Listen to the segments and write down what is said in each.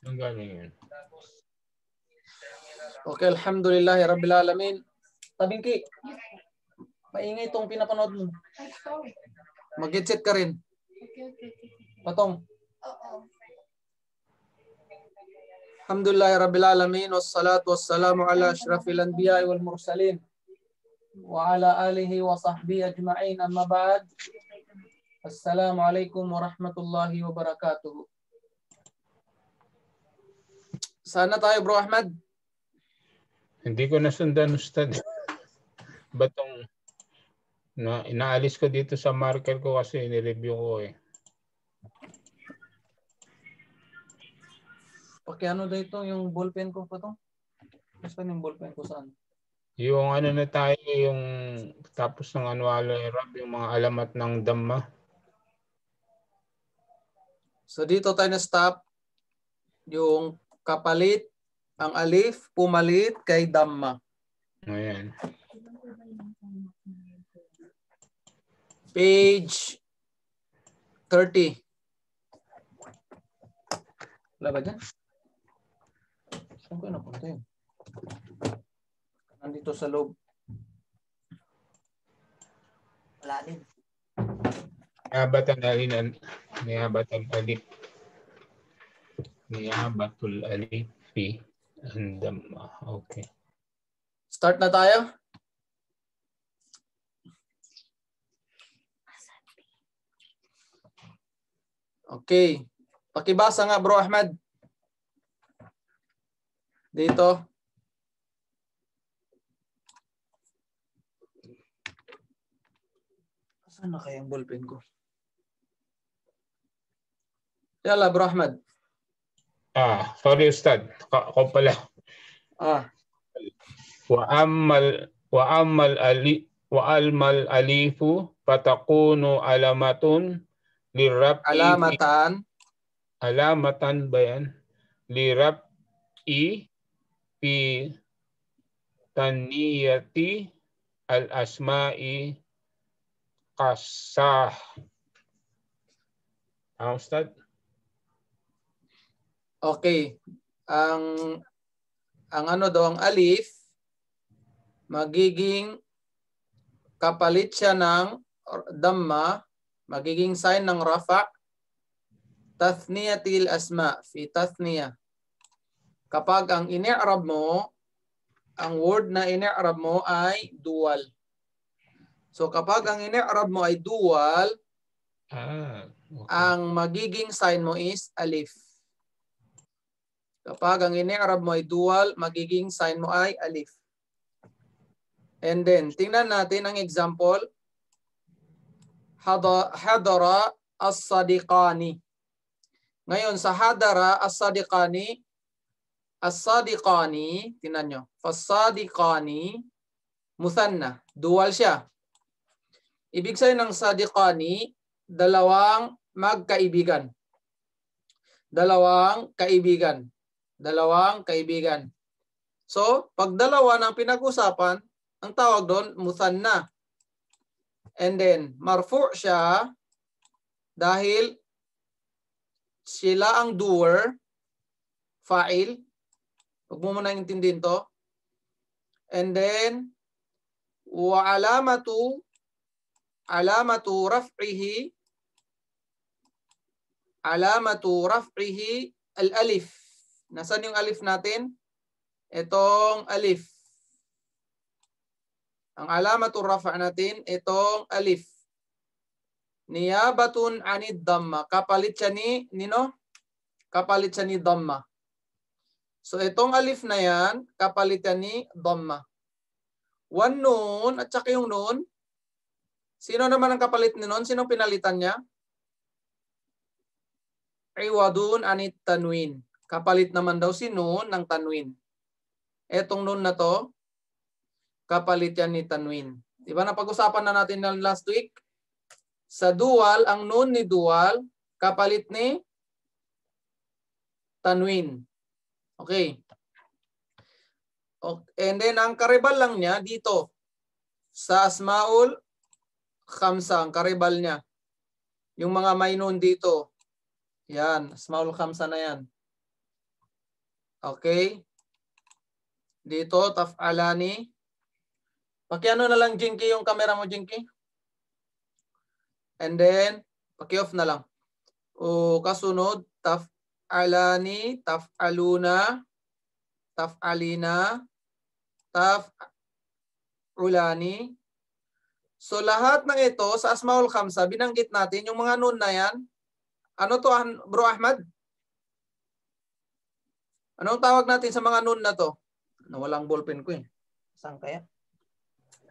Ang galing yun. Okay, alhamdulillahi rabbil alamin. Tabingki, maingay itong pinapanood mo. Mag-headset ka rin. Patong. Alhamdulillahi rabbil alamin. Wassalatu wassalamu ala asyrafil anbiya wal mursalin. Wa ala alihi wa sahbihi ajma'in, amma ba'd. Assalamualaikum warahmatullahi wabarakatuh. Sana tayo, Bro Ahmad? Hindi ko nasundan, Ustad. Batong inaalis ko dito sa marker ko kasi nireview ko eh. Pakiano dito yung ballpen ko pa to? Basta yung ballpen ko saan? Yung ano na tayo, yung tapos ng annual rab, yung mga alamat ng Dhamma. So dito tayo na stop. Yung kapalit, ang alif, pumalit kay Dhamma. Ayan. Page 30. Wala ba dyan? Saan ko napunta yun? Nandito sa loob. Wala din. Nihabatan alin, nihabatan alif. Nihabatul alifi and Dhamma. Okay. Start na tayo. Okay. Pakibasa nga, Bro Ahmad. Dito. Saan na kaya ang ballpen ko? Yala, Bro Ahmad. Sorry Ustad. Ako pala. Wa almal alifu patakunu alamatun lirab'i alamatan ba yan? Lirab'i fi taniyati al-asma'i kasah. Ustad? Okay. Ang ano daw, ang alif, magiging kapalit siya ng Dhamma, magiging sign ng rafa, tathniyatil asma, fi tathniya. Kapag ang ini-i'rab mo, ang word na ini-i'rab mo ay dual. So kapag ang ini-i'rab mo ay dual, okay. Ang magiging sign mo is alif. Kapag ang ini-i'rab mo ay dual, magiging sign mo ay alif. And then, tingnan natin ang example. Hadara as-sadiqani. Ngayon, sa hadara as-sadiqani, tingnan nyo. Fas-sadiqani, muthanna. Dual siya. Ibig sabihin ng sadiqani, dalawang magkaibigan. Dalawang kaibigan. So, pag dalawa ng pinag-usapan, ang tawag doon, muthanna. And then, marfu' siya dahil sila ang doer, fa'il. Huwag mo muna intindihin to. And then, wa alamatu raf'ihi al-alif. Nasaan yung alif natin? Itong alif. Ang alamatu rafa' natin, itong alif. Niyabatun anid dhamma. Kapalit siya ni dhamma. So itong alif na yan, kapalit siya ni dhamma. One nun, at saka yung nun, sino naman ang kapalit ni nun? Sino pinalitan niya? Iwadun anit tanwin. Kapalit naman daw si nun ng tanwin. Etong nun na to, kapalit yan ni tanwin. Diba napag-usapan na natin ng last week? Sa dual, ang nun ni dual, kapalit ni tanwin. Okay. And then, ang karibal lang niya dito, sa asmaul khamsa, ang karibal niya. Yung mga may nun dito. Yan, asmaul khamsa na yan. Okay. Dito, taf'alani. Pakiano na lang, Jinky, yung camera mo, Jinky. And then, paki-off na lang. O kasunod, taf'alani, taf'aluna, taf'alina, taf'ulani. So lahat ng ito sa Asmaul Khamsa, binanggit natin yung mga nun na yan. Ano to, Bro Ahmad? Anong tawag natin sa mga nun na to? Nawalang ballpen ko eh. Saan kaya?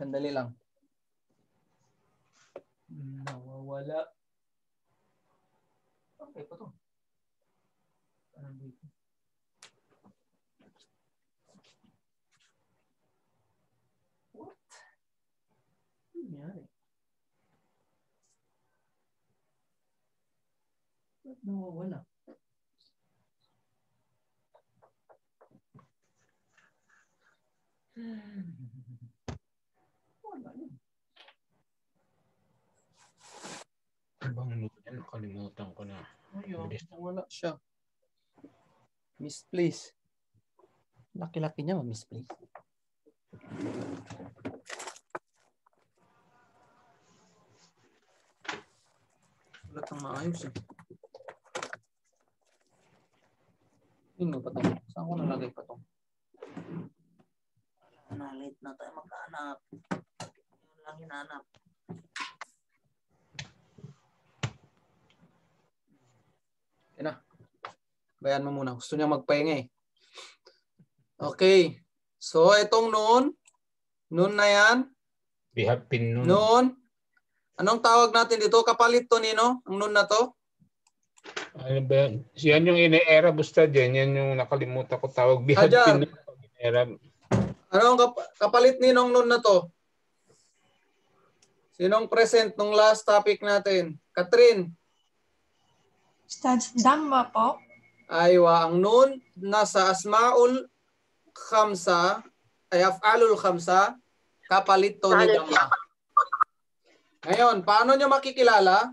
Sandali lang. Nawawala. Okay pa to. What? Ano nangyari? Ba't nawawala? Wala yun. Ibang note yan, nakalimutan ko na. Ayun, wala siya. Misplace. Laki-laki niya, misplace. Wala kang maayos eh. Ano pa to? Saan ko nalagay pa to? Wala na, late na tayo maghanap. Yun lang hinanap. Yan na. Bayan mo muna. Gusto niya magpahinga eh. Okay. So, itong noon. Noon na yan. We have been noon. Noon. Anong tawag natin dito? Kapalit to, Nino? Ang noon na to? Ano ba yan? Yan yung in-era basta dyan. Yan yung nakalimutan ko tawag. We have Hajar. been noon. In-era. Anong kapalit Ninong noon na to? Sinong present nung last topic natin? Catherine. Ustads, Dhamma po. Aywa, ang noon nasa Asmaul Khamsa ay Af'alul Khamsa, kapalit to ni Dhamma. Ngayon, paano nyo makikilala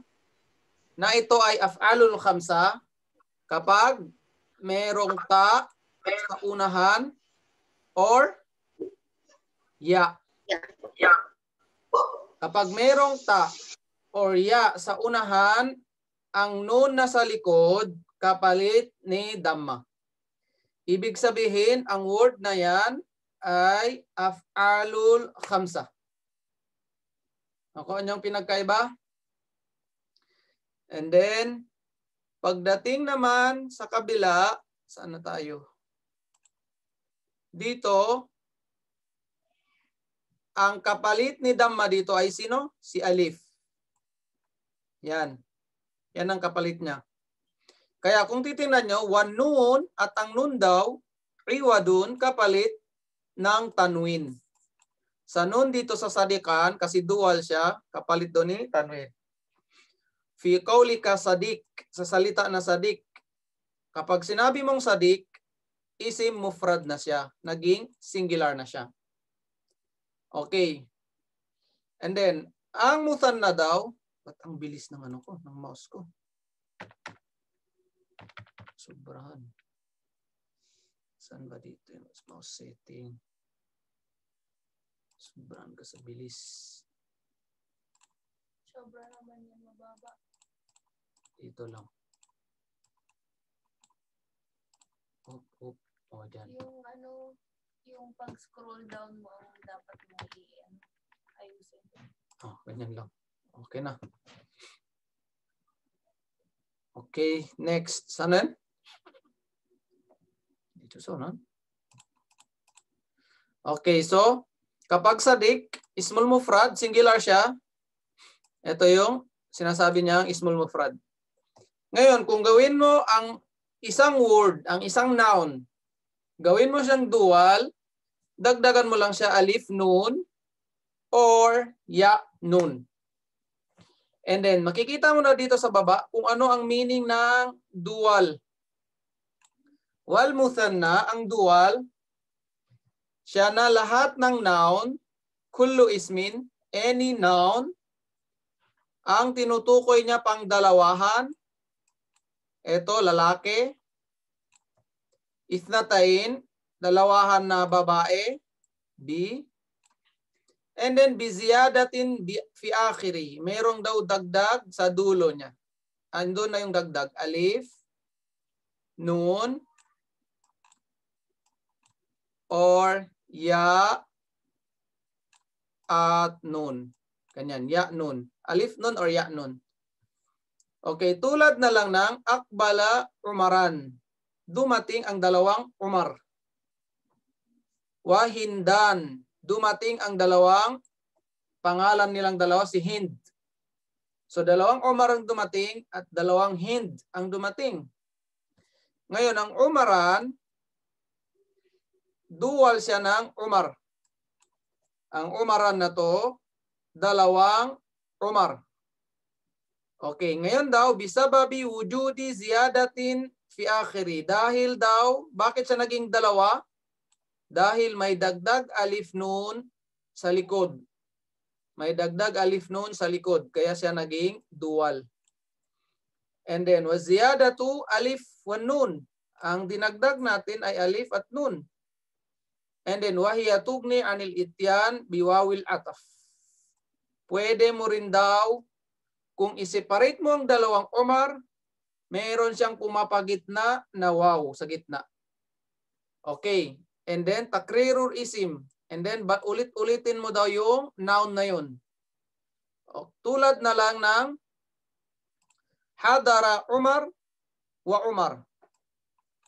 na ito ay Af'alul Khamsa kapag merong ta sa unahan or ya. Kapag merong ta or ya sa unahan, ang nun na sa likod, kapalit ni Dhamma. Ibig sabihin, ang word na yan ay Af'alul Khamsa. Ako, anyong pinagkaiba? And then, pagdating naman sa kabila, saan na tayo? Dito, ang kapalit ni Dhamma dito ay sino? Si Alif. Yan. Yan ang kapalit niya. Kaya kung titingnan nyo, wan nun at ang nun daw, iwadun, kapalit ng tanwin. Sa nun dito sa sadikan, kasi dual siya, kapalit doon ni tanwin. Fi qawlika sadik, sa salita na sadik. Kapag sinabi mong sadik, isim mufrad na siya. Naging singular na siya. Okay. And then, ang muthanna daw, ba't ang bilis ng ano ko, ng mouse ko? Sobrahan. Saan ba dito yung mouse setting? Sobrahan ka sa bilis. Sobra naman yan mababa. Dito lang. Up. O, dyan. Yung ano, yung pag-scroll down mo ang dapat mo ayusin. Oh, ganyan lang. Okay na. Okay, next. Saan yan? Dito sa unan. Okay, so, kapag sadik, ismul mufrad, singular siya. Ito yung sinasabi niya, ismul mufrad. Ngayon, kung gawin mo ang isang word, ang isang noun, gawin mo siyang dual, dagdagan mo lang siya alif nun or ya nun. And then, makikita mo na dito sa baba kung ano ang meaning ng dual. Wal muthanna, ang dual, siya na lahat ng noun, kullu ismin, any noun, ang tinutukoy niya pang dalawahan, ito lalaki, Ithnatain, dalawahan na babae. B. And then biziyadatin fi akhiri. Merong daw dagdag sa dulo niya. Andun na yung dagdag. Alif, nun, or ya, at nun. Ganyan, ya, nun. Alif, nun, or ya, nun. Okay, tulad na lang ng akbala umaran. Dumating ang dalawang Umar. Wahindan. Dumating ang dalawang pangalan nilang dalawa si Hind. So dalawang Umar ang dumating at dalawang Hind ang dumating. Ngayon ang Umaran, dual siya ng Umar. Ang Umaran na to, dalawang Umar. Okay, ngayon daw, bisababi wujudi ziyadatin fi akhiri. Dahil daw, bakit siya naging dalawa? Dahil may dagdag alif nun sa likod. May dagdag alif nun sa likod. Kaya siya naging dual. And then, was ziyadatu alif wa nun. Ang dinagdag natin ay alif at nun. And then, wahiya tugni anil ityan biwawil ataf. Pwede mo rin daw, kung iseparate mo ang dalawang Umar, meron siyang pumapagitna na waw sa gitna. Okay. And then, takrirur isim. And then, ulit-ulitin mo daw yung noun na yun. O, tulad na lang ng hadara Umar wa Umar.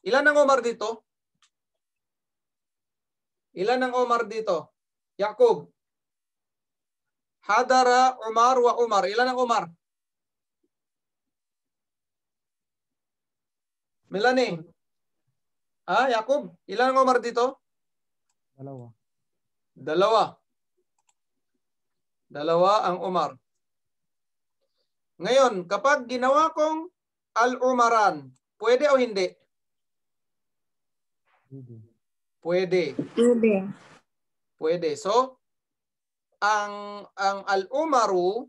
Ilan ang Umar dito? Ilan ang Umar dito? Yakub. Hadara Umar wa Umar. Ilan ang Umar? Melanie. Yakub. Ilan ang Umar dito? Dalawa. Dalawa. Dalawa ang Umar. Ngayon, kapag ginawa kong al-Umaran, pwede o hindi? Pwede. Pwede. Pwede. So, ang al-Umaru,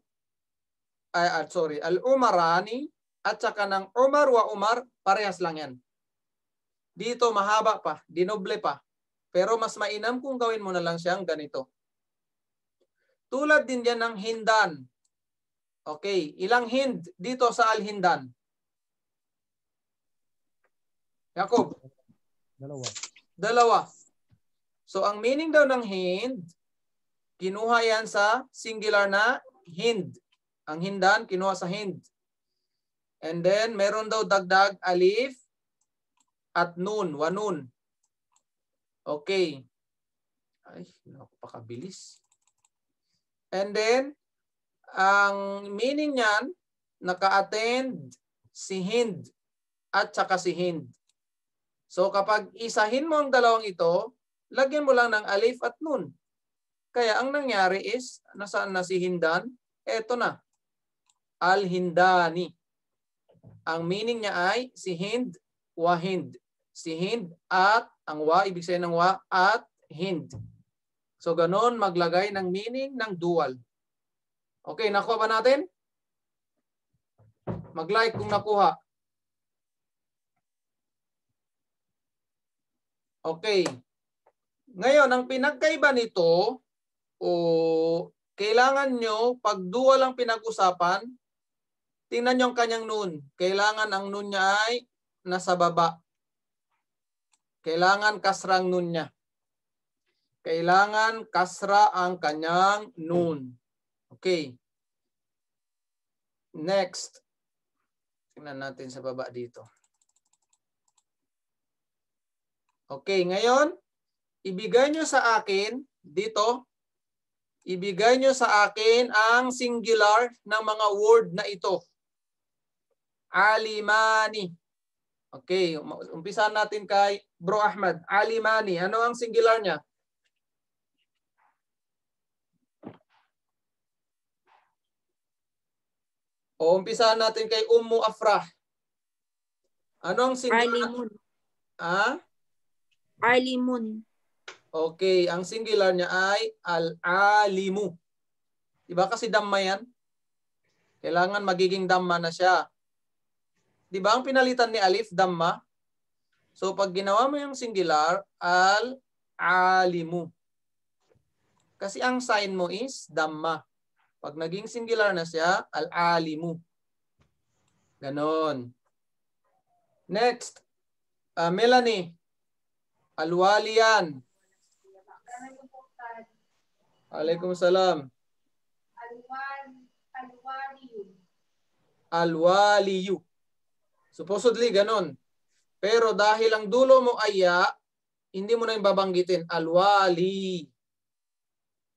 al-Umarani, at saka ng Umar wa Umar, parehas lang yan. Dito mahaba pa, dinoble pa. Pero mas mainam kung gawin mo na lang siyang ganito. Tulad din yan ng Hindan. Okay, ilang Hind dito sa al-Hindan? Yakub? Dalawa. So ang meaning daw ng Hind, kinuha yan sa singular na Hind. Ang Hindan, kinuha sa Hind. And then meron daw dagdag alif at nun, wanun. Okay. Ay, napakabilis. And then, ang meaning niyan, naka-attend si Hind at saka si Hind. So kapag isahin mo ang dalawang ito, lagyan mo lang ng alif at nun. Kaya ang nangyari is, nasaan na si Hindan? Eto na. Al-Hindani. Ang meaning niya ay si Hind wa Hind. Si Hind at, ang wa, ibig sabihin ng wa, at Hind. So, ganon maglagay ng meaning ng dual. Okay, nakuha ba natin? Mag-like kung nakuha. Okay. Ngayon, ang pinagkaiba nito, kailangan nyo, pag dual ang pinag-usapan, tingnan nyo ang kanyang nun. Kailangan ang nun niya ay nasa baba. Kailangan kasrang nun niya. Kailangan kasra ang kanyang nun. Okay. Next. Tingnan natin sa baba dito. Okay, ngayon, ibigay nyo sa akin, dito, ibigay nyo sa akin ang singular ng mga word na ito. Alimani. Okay, umpisahan natin kay Bro Ahmad. Alimani. Ano ang singular niya? O umpisahan natin kay Ummu Afrah. Ano ang singular? Alimun. Alimun. Okay, ang singular niya ay al-alimu. Diba kasi damma yan? Kailangan magiging damma na siya. Diba ang pinalitan ni alif, damma? So pag ginawa mo yung singular, al-alimu. Kasi ang sign mo is damma. Pag naging singular na siya, al-alimu. Ganon. Next, Melanie. Al-waliyan. Waalaikumsalam. Al-waliyu. Supposedly, ganon. Pero dahil ang dulo mo ay ya, hindi mo na yung babanggitin. Al-wali.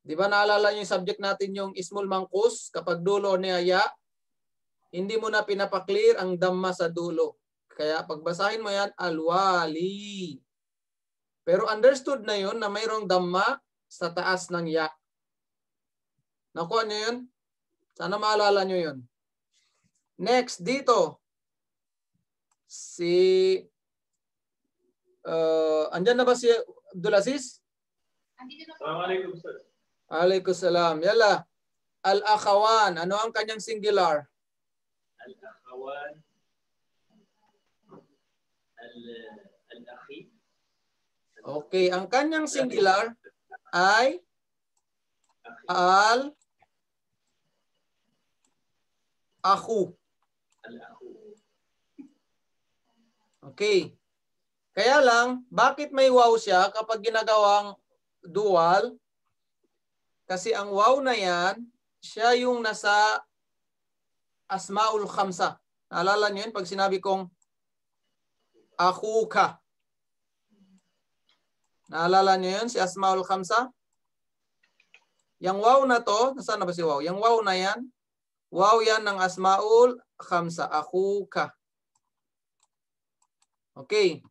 Di ba naalala niyo yung subject natin yung ismul mangkus? Kapag dulo niya ya, hindi mo na pinapaklear ang damma sa dulo. Kaya pagbasahin mo yan, al-wali. Pero understood na yun na mayroong damma sa taas ng ya. Nakuha niyo yun? Sana maalala niyo yun. Next, dito. Andyan na ba si Abdulaziz? Assalamualaikum, Ustaz. Waalaikumsalam. Yala. Al-akhawan. Ano ang kanyang singular? Al-akhawan. Al-akhi. Okay. Ang kanyang singular ay al-akhu. Al-akhu. Okay. Kaya lang, bakit may waw siya kapag ginagawang dual? Kasi ang waw na yan, siya yung nasa asmaul khamsa. Naalala niyo yun pag sinabi kong akhuka. Naalala niyo yun si asmaul khamsa? Yang waw na to, nasaan na ba si waw? Yang waw na yan, waw yan ng asmaul khamsa. Akhuka. Okay.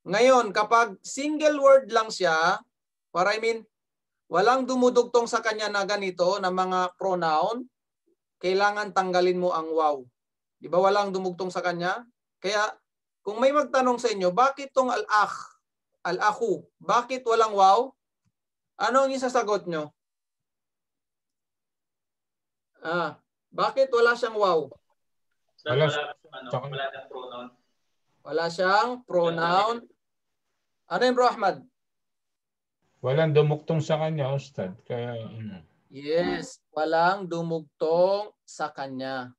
Ngayon, kapag single word lang siya, walang dumudugtong sa kanya na ganito na mga pronoun, kailangan tanggalin mo ang waw. Di ba walang dumugtong sa kanya? Kaya kung may magtanong sa inyo, bakit tong al-akhu, bakit walang waw? Ano ang isasagot nyo? Bakit wala siyang waw? Wala ng pronoun. Wala siyang pronoun. Ano yun, Bro Ahmad? Walang dumugtong sa kanya, Ustad. Kaya, Yes, walang dumugtong sa kanya.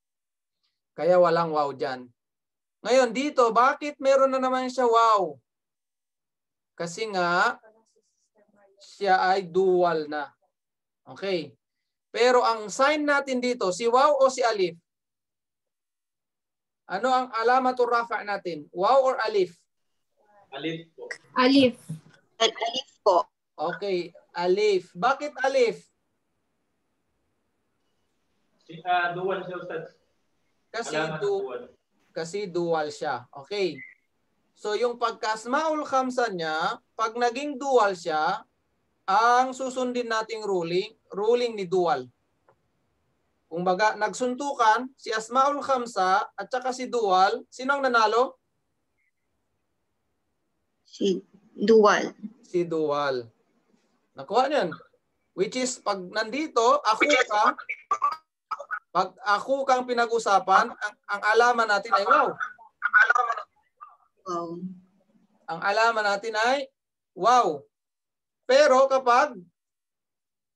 Kaya walang waw dyan. Ngayon dito, bakit meron na naman siya waw? Kasi nga, siya ay dual na. Okay. Pero ang sign natin dito, si waw o si alif? Ano ang alamatul rafa' natin? Waw or alif? Alif po. Alif. Alif po. Okay, alif. Bakit alif? Dual siya, Ustaz. Kasi dual siya. Okay. So yung pagkasmaul khamsa niya, pag naging dual siya, ang susundin nating ruling ni dual. Kung baga, nagsuntukan, si asmaul khamsa at saka si dual, sino ang nanalo? Si dual. Si dual. Nakuha niyan. Which is, pag nandito, ako ka, pag ako kang pinag-usapan, ang alaman natin ay wow. Wow. Ang alaman natin ay wow. Pero kapag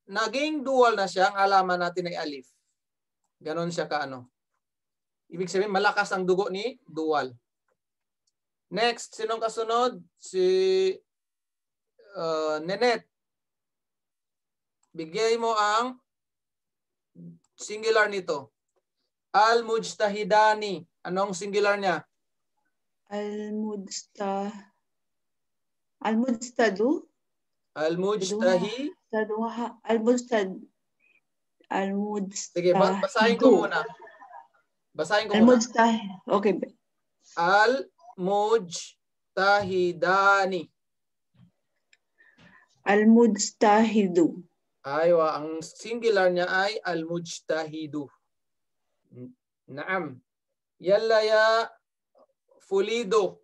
naging dual na siya, ang alaman natin ay alif. Ganon siya kaano. Ibig sabihin, malakas ang dugo ni dual. Next, sinong kasunod? Si Nenet. Bigay mo ang singular nito. Al-mujtahidani. Anong singular niya? Al-mujtadu. Sige, basahin ko muna. Okay. Al-mujtahidani. Al-mujtahidu. Aywa, ang singular niya ay al-mujtahidu. Naam. Yalla ya fulido.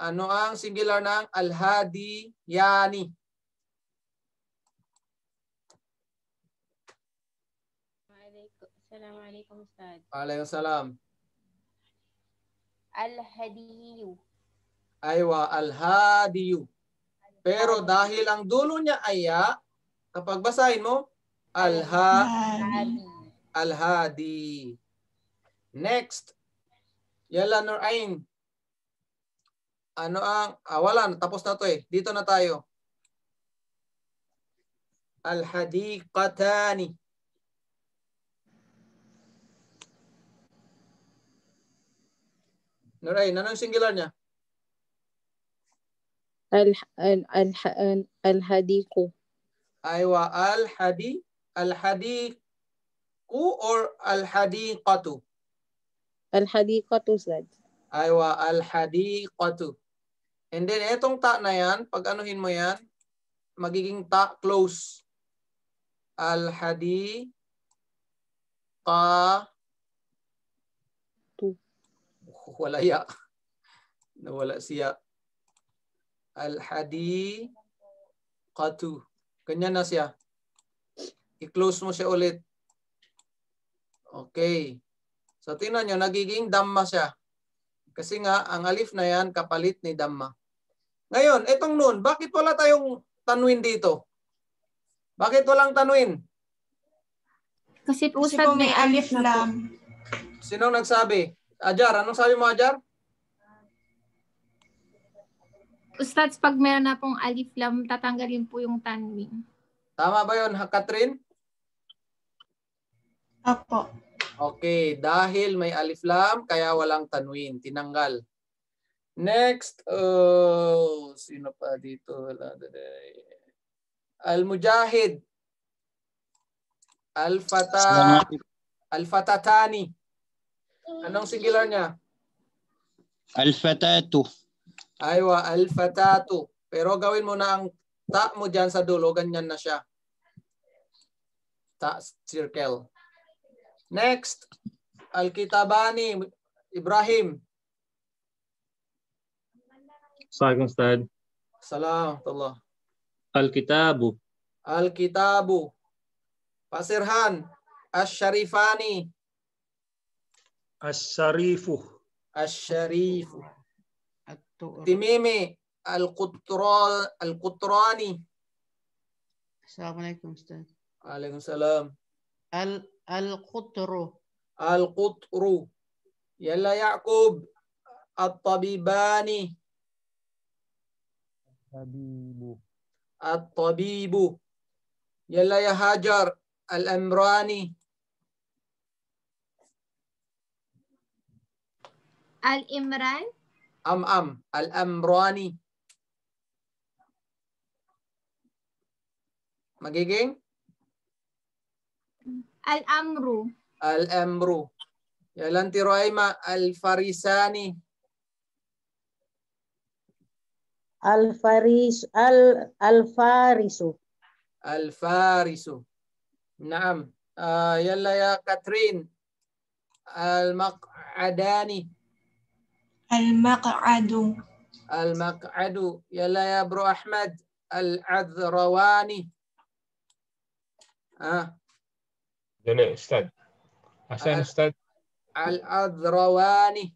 Ano ang singular ng al-hadiyani? Assalamualaikum, Ustaz. Waalaikumsalam. Al-hadiyu. Aywa, al-hadiyu. Pero dahil ang dulo niya ay ya, kapag basahin mo, Hadi. al-hadi. Next. Yala Nurain. Ano ang, wala, tapos na to eh. Dito na tayo. Al-hadiqatani. Nurain, anong singular niya? Al-hadiqu. Aywa, al-hadiqu or al-hadiqatu? Al-hadiqatu, Ustad. Aywa, al-hadiqatu. And then, etong ta na yan, pag anuhin mo yan, magiging ta close. Al-hadiqatu. Wala ya. Nawala siya. Al-hadiqatu. Ganyan na siya. I-close mo siya ulit. Okay. So, tingnan nyo, nagiging damma siya. Kasi nga, ang alif na yan, kapalit ni damma. Ngayon, itong nun, bakit wala tayong tanwin dito? Bakit walang tanwin? Kasi po, Kasi Ustad, po may alif lam. Sino nagsabi? Ajar, anong sabi mo, Ajar? Ustad, pag meron na pong alif lam, tatanggalin po yung tanwin. Tama ba yun, Katrin? Opo. Okay, dahil may alif lam, kaya walang tanwin. Tinanggal. Next, sino pa dito? Al-Mujahid. Al-Fatatani. Anong singular niya? Al-fatatu. Aywa, al-fatatu. Pero gawin mo na ang ta mo dyan sa dulo, ganyan na siya. Ta, circle. Next, al-kitabani. Ibrahim. Second Ustad. Salamatullah. Al-kitabu. Al-kitabu. Pasirhan. Ash-sharifani. Ash-sharifu. Ash-sharifu. Timimi. Al-qutrani. Assalamualaikum Ustaz. Waalaikumsalam. Al-qutru. Al-qutru. Yalla Yaqub. At-tabibani. Tabibu. At-tabibu. Yalla ya Hajar. Al-amrani. Al-Imran. Am-am. Al-amrani. Magiging? Al-Amru. Al-amru. Yalan Tiroima. Al-farisani. Al-farisu. Al-farisu. Naam. Yalla ya Katrin. Al-maq'adani. Al-maq'adu. Al-maq'adu. Yalla ya Bro Ahmad. Al-adrawani. Dali, Ustad. Asan, Ustad? Al-adrawani.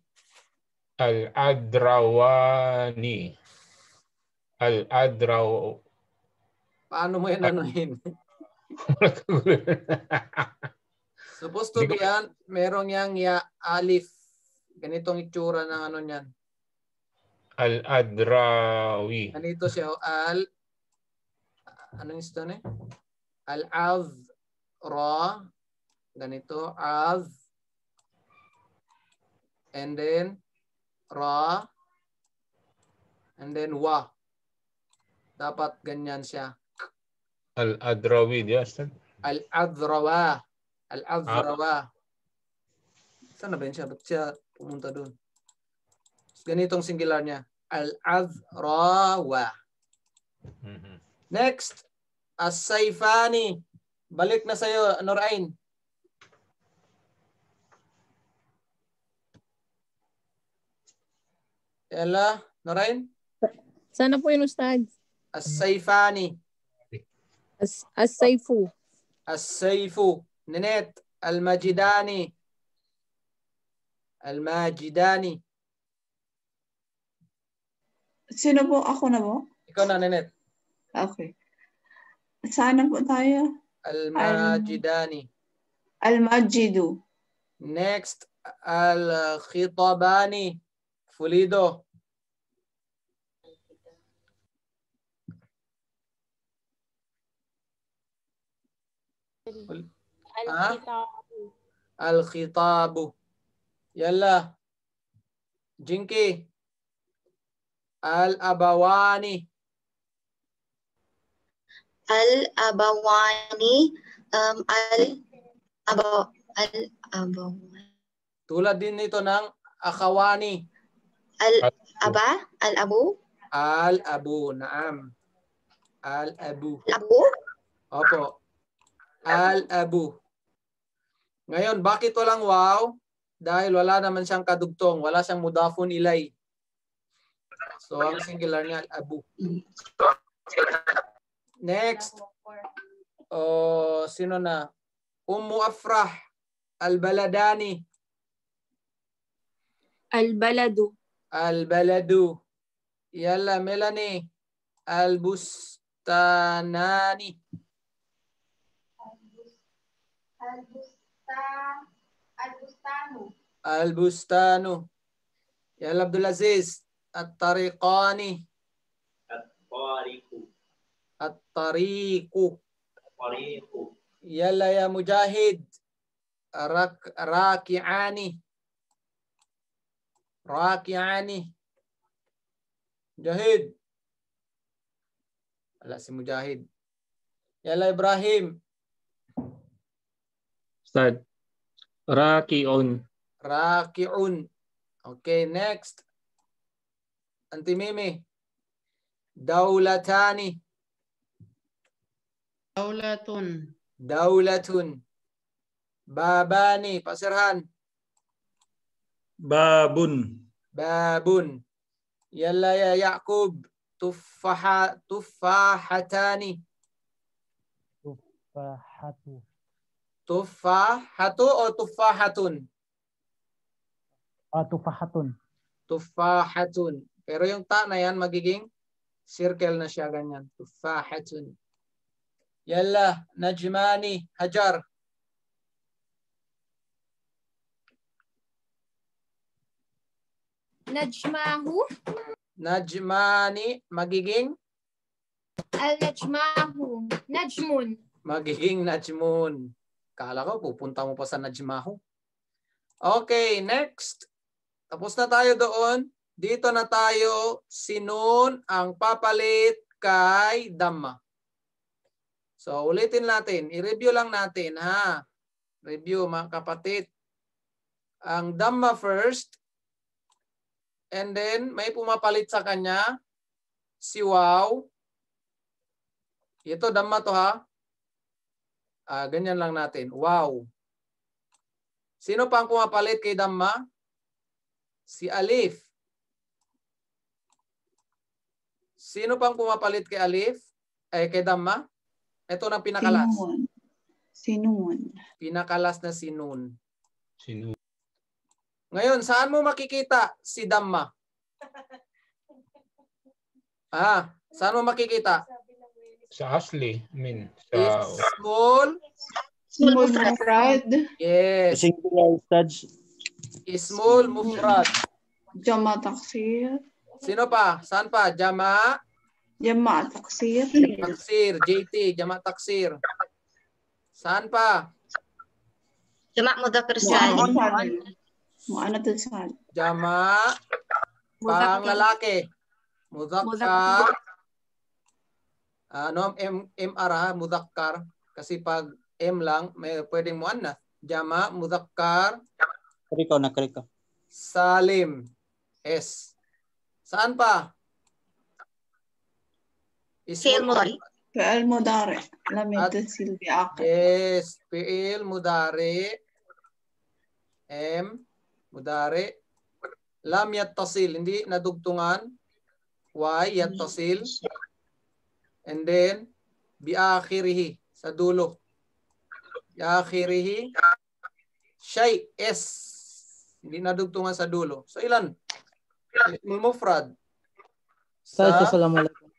Al-adrawani. Al-adraw. Paano mo yan anuhin? Supposed to be yan, merong yang ya alif. Ganitong itsura ng ano niyan. Al-adrawi. Ganito siya. Anong ito na? Al-az-ra. Ganito. Az. And then ra. And then wa. Dapat ganyan siya. Al-adrawi. Di, Ustad? Al-adrawa. Al-adrawa. Saan na ba yun siya? Ba't siya pumunta doon? Ganitong singular niya. Al-adrawa. Next. As-sayfani. Balik na sa'yo, Nurain. Ella, Nurain? Sana po yun, Ustad. As-sayfani. As-sayfu. As-sayfu. Ninet. Al-majidani. Al-majidani. Sino po? Ako na po? Ikaw na, Nenet. Okay. Saan na po tayo? Al-Majidani. Al-Majidu. Next, Al-Khitabani. Fulido. Al-Khitabu. Yalla. Jinky. Al-Abawani. Al-Abawani. Al-Abawani. Tulad din nito ng Akhawani. Al-Abu. Al-Abu. Naam. Al-Abu. Al-Abu. Opo. Al-Abu. Ngayon, bakit walang waw? Dahil wala naman siyang kadugtong. Wala siyang mudafun ilay. So, ang singular niya, Al-Abu. Next. Sino na? Ummu Afrah. Al-Baladani. Al-Baladu. Al-Baladu. Yalla, Melanie. Al-Bustanani. Al-Bustanu. Yalla, Abdulaziz. At-Tariqani. At-Tariqu. At-Tariqu. Tariqu. Yalla ya Mujahid. Raki'ani. Raki'ani. Mujahid. Wala si Mujahid. Yalla Ibrahim. Ustad. Raki'un. Raki'un. Okay, next. Auntie Mimi. Daulatani. Daulatun. Daulatun. Babani. Pasirhan. Babun. Babun. Yalla ya Yaqub. Tuffahatani. Tufahatu. Tuffahatu o tuffahatun? Tufahatun. Tuffahatun. Pero yung ta na yan magiging circle na siya ganyan. Tuffahatun. Yalla, Najmani, Hajar. Najmahu. Najmani, magiging? Al-Najmahu. Najmun. Magiging Najmun. Kala ko, pupunta mo pa sa Najmahu. Okay, next. Tapos na tayo doon. Dito na tayo, sinun ang papalit kay Dhamma. So, ulitin natin. I-review lang natin, ha? Review, mga kapatid. Ang Dhamma first. And then, may pumapalit sa kanya. Si Waw. Ito, Dhamma to, ha? Ganyan lang natin. Wow. Sino pang pumapalit kay Dhamma? Si Alif. Sino pang pumapalit kay Alif? Kay Dhamma? Ito na pinakalas. Sinun. Pinakalas na sinun. Sinun. Ngayon, saan mo makikita si Dhamma? Saan mo makikita? Sa asli. I mean, sa... Small mufrad. Yes. Singular Ustad. Small mufrad. Jama taksir. Sino pa? Saan pa? Jama? Jama taksir. Taksir. JT. Jama taksir. Saan pa? Jama mudzakkar salim. Mu'annath salim. Jama pang lalaki. Mudzakkar. MR ha, mudzakkar. Kasi pag M lang, may pwedeng muannath. Jama, mudzakkar. Nakarika. Salim. S. Saan pa? Fi'il mudari. Fi'il mudari. Lam yattasil bi'aqil. Yes. Fi'il mudari. M. Mudari. Lam yattasil. Hindi nadugtungan. Y. Yattasil. And then, bi'akhirihi. Sa dulo. Bi'akhirihi. Shay. S. Hindi nadugtungan sa dulo. So, ilan? Ismul mufrad. Ustaz, assalamualaikum.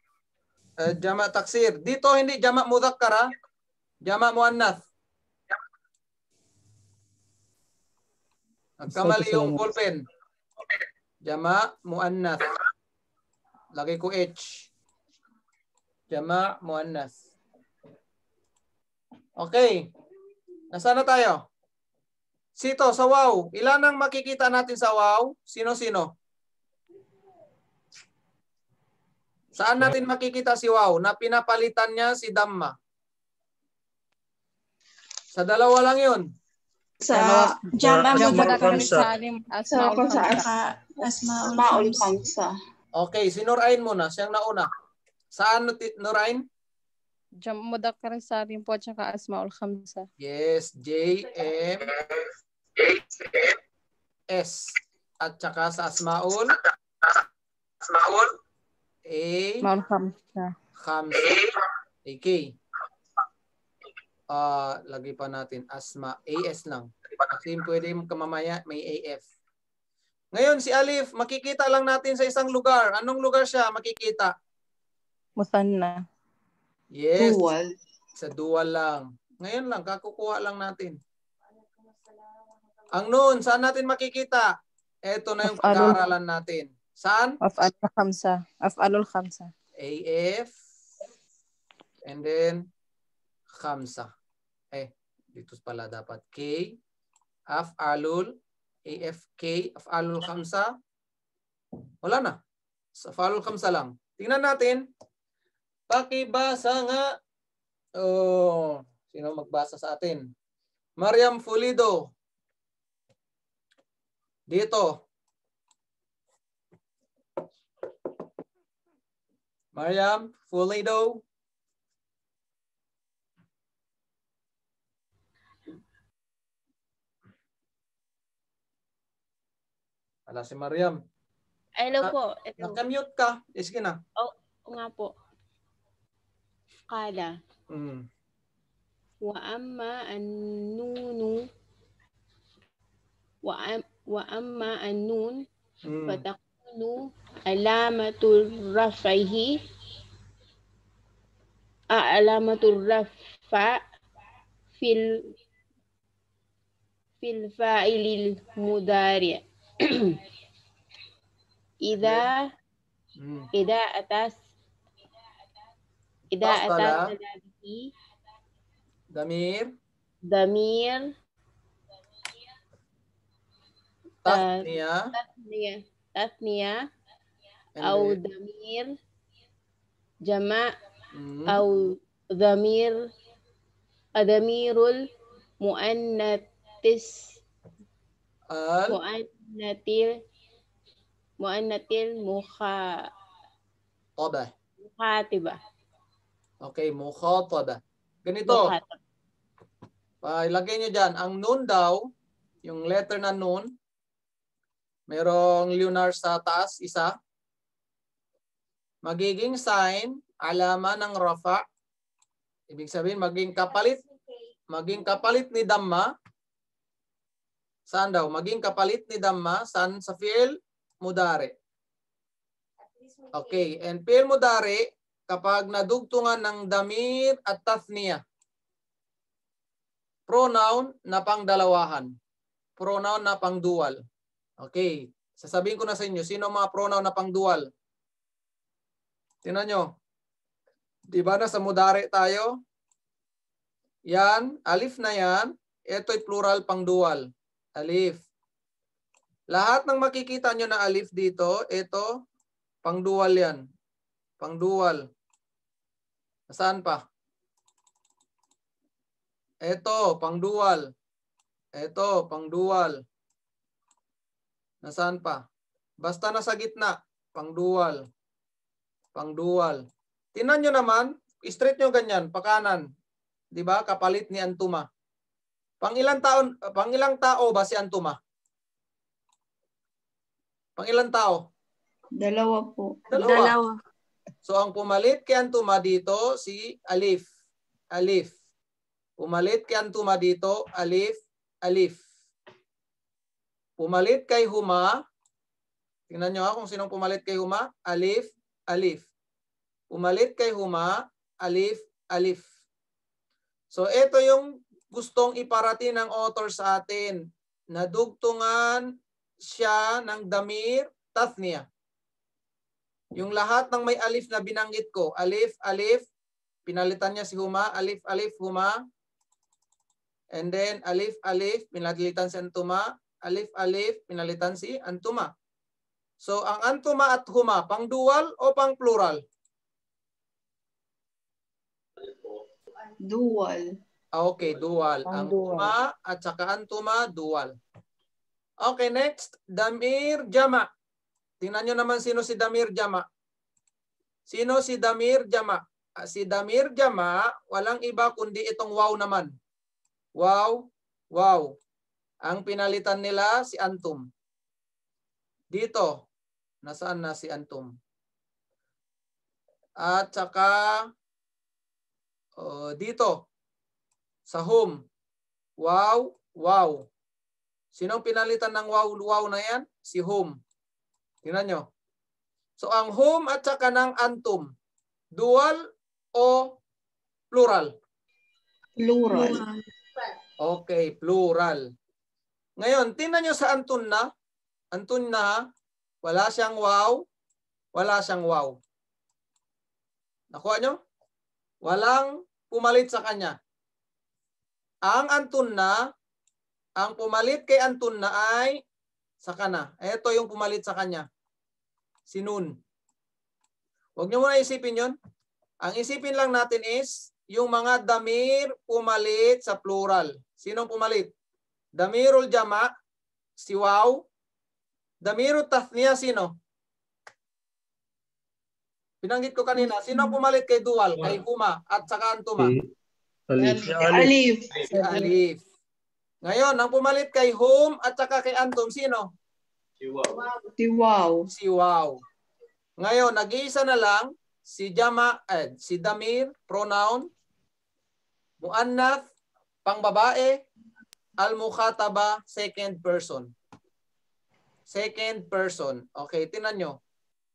Jama' taksir. Dito hindi jama' mudhakkar ha. Jama' muannath. Nagkamali yung ballpen. Jama' muannath. Lagay ko H. Jama' muannath. Okay. Nasaan na tayo? Sito, sa wow. Ilan ang makikita natin sa wow? Sino-sino? Saan natin makikita si wow na pinapalitan niya si Dhamma? Sa dalawa lang yun. Sa Jama' Mudhakkar Mudhakkar Salim, sa Asmaul Khamsa. Asmaul Khamsa. Okay, si Nurain muna. Siyang nauna. Saan, Nurain? Mudhakkar Salim po at saka Asmaul Khamsa. Yes, J, M, S. At saka sa Asmaul. A, Asmaul Khamsa. Khamsa. AK. Lagay pa natin Asma. AS lang. Kasi pwede mamaya may AF. Ngayon si Alif, makikita lang natin sa isang lugar. Anong lugar siya makikita? Musanna. Yes. Dual. Sa dual lang. Ngayon lang, kakukuha lang natin. Ang noon, saan natin makikita? Ito na yung pag-aaralan natin. Saan? Af'alul Khamsa. Af'alul Khamsa. AF. And then, Khamsa. Dito pala dapat K. Af'alul. AFK. Af'alul Khamsa. Wala na. Sa Af'alul Khamsa lang. Tingnan natin. Pakibasa nga. Sino magbasa sa atin? Mariam Fulido. Dito. Mariam Fulido. Wala si Mariam. Hello po. Naka-mute ka. Sige na. Nga po. Kala. Wa amma an-nunu wa amma an-nun fatakunu alamatul rafaihi alamatul rafa fil fa'ilil mudari' Ida atas Damir tasniya au damir jama' au damirul muannatis muannatil mukhatibah. Okay, mukhatabah. Ganito. Ilagay nyo dyan. Ang nun daw, yung letter na nun, merong lunar sa taas, isa. Magiging sign, alaman ng rafa. Ibig sabihin, maging kapalit ni Dhamma. Saan daw? Maging kapalit ni Dhamma. Saan? Sa fi'il mudari. Okay. And fi'il mudari, kapag nadugtungan ng damir at tathniya. Pronoun na pangdalawahan. Pronoun na pangdual. Okay. Sasabihin ko na sa inyo, sino mga pronoun na pangdual? Tingnan nyo. Diba na sa mudari tayo? Yan. Alif na yan. Ito'y plural pangdual. Alif. Lahat ng makikita nyo na alif dito, ito, pangdual yan. Pangdual. Saan pa? Ito, pangdual. Ito, pangdual. Nasaan pa? Basta nasa gitna, pangdual. Pangdual. Tingnan nyo naman, straight nyo ganyan, pakanan. Di ba? Kapalit ni Antuma. Pangilang tao ba si Antuma? Pangilang tao? Dalawa po. Dalawa. So ang pumalit kay Antuma dito si Alif. Alif. Pumalit kay Antuma dito, Alif. Alif. Pumalit kay Huma. Tingnan nyo kung sinong pumalit kay Huma. Alif. alif. Pumalit kay huma, alif, alif. So ito yung gustong iparating ng author sa atin. Nadugtungan siya ng damir tathniya. Yung lahat ng may alif na binanggit ko, alif, alif, pinalitan niya si huma, alif, alif, huma. And then alif, alif, pinalitan si antuma, alif, alif, pinalitan si antuma. So ang antuma at huma, pang dual o pang plural? Dual. Okay, dual. Ang huma at saka antuma, dual. Okay, next, damir jama. Tingnan nyo naman sino si damir jama. Sino si damir jama? Si damir jama, walang iba kundi itong wow naman. Wow, wow. Ang pinalitan nila si antum. Dito, nasaan na si antum? At saka dito, sa home. Wow, wow. Sinong pinalitan ng wow, wow na yan? Si home. Tingnan nyo. So, ang home at saka ng antum, dual o plural? Plural. Okay, plural. Ngayon, tingnan nyo sa antun na. Antun na, wala siyang wow, wala siyang wow. Nakuha nyo? Walang pumalit sa kanya. Ang antun na, ang pumalit kay antun na ay sa kana. Ito yung pumalit sa kanya. Si nun. Huwag nyo muna isipin yun. Ang isipin lang natin is yung mga damir pumalit sa plural. Sinong pumalit? Damirul jama, si wow. Damirul tathniya, sino? Binanggit ko kanina. Sino pumalit kay dual? Kay huma at saka antuma? Alif. Alif. Si alif. Ngayon, ang pumalit kay home at saka kay antum, sino? Si wow. Si wow. Si wow. Ngayon, nag-iisa na lang si jama, si damir, pronoun, muannath, pangbabae, al-mukhataba, second person. Second person. Okay, tinan nyo.